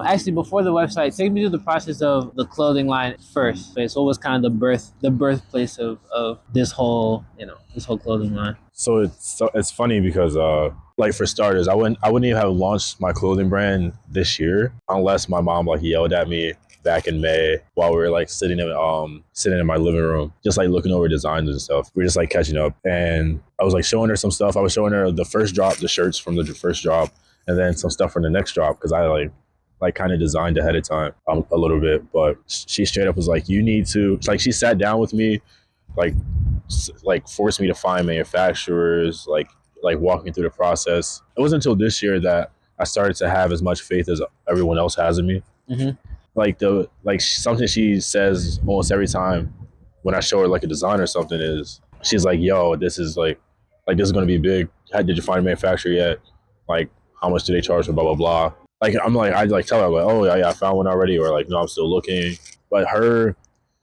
Actually, before the website, take me through the process of the clothing line first. Okay, so what was kind of the birthplace of this whole clothing line? It's funny because like for starters, I wouldn't even have launched my clothing brand this year unless my mom like yelled at me back in May while we were like sitting in my living room, just like looking over designs and stuff. We were just like catching up, and I was like showing her some stuff. I was showing her the first drop, the shirts from the first drop, and then some stuff from the next drop because I like kind of designed ahead of time a little bit. But she straight up was like, you need to, like, she sat down with me, like forced me to find manufacturers, like walk me through the process. It wasn't until this year that I started to have as much faith as everyone else has in me. Mm-hmm. Like something she says almost every time when I show her like a design or something is she's like, yo, this is like this is gonna be big. Did you find a manufacturer yet? Like, how much do they charge for blah blah blah? Like, I like tell her like, oh yeah, I found one already, or like, no, I'm still looking. But her,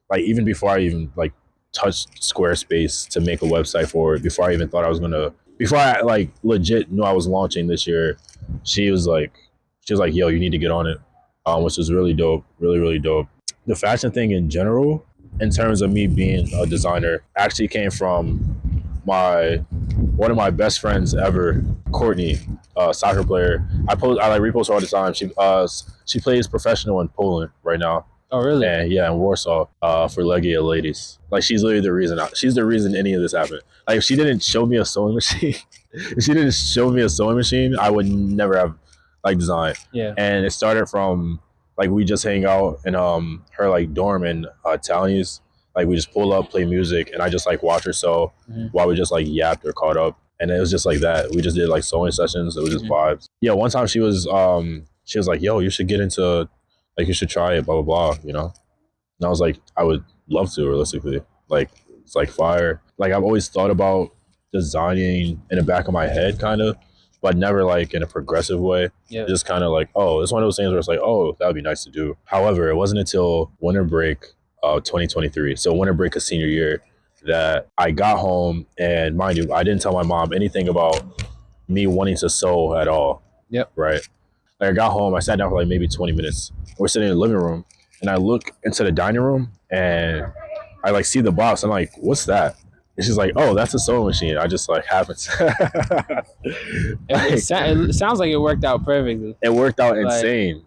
like, even before I even like touched Squarespace to make a website for it, before I even thought I was gonna, before I like legit knew I was launching this year, she was like, yo, you need to get on it, which was really dope, really dope. The fashion thing in general, in terms of me being a designer, actually came from my one of my best friends ever, Courtney, soccer player. I like repost her all the time. She plays professional in Poland right now. Oh, really? And yeah, in Warsaw, for Legia ladies. Like, she's literally the reason. She's the reason any of this happened. Like, if she didn't show me a sewing machine, I would never have like designed. Yeah. And it started from like we just hang out in her like dorm in Townies. Like, we just pull up, play music, and I just like watch her sew while we just like yapped or caught up. And it was just like that. We just did like sewing sessions. It was just vibes. Yeah, one time she was like, yo, you should get into, like, you should try it, blah blah blah, you know. And I was like, I would love to, realistically. Like, it's like fire. Like, I've always thought about designing in the back of my head, kind of, but never like in a progressive way. Yeah. Just kind of like, oh, it's one of those things where it's like, oh, that would be nice to do. However, it wasn't until winter break 2023, so winter break of senior year, that I got home, and mind you, I didn't tell my mom anything about me wanting to sew at all. Yep. Right. Like, I got home, I sat down for like maybe 20 minutes. We're sitting in the living room, and I look into the dining room, and I like see the box. I'm like, what's that? And she's like, oh, that's a sewing machine. I just like happened to. It sounds like it worked out perfectly. It worked out insane.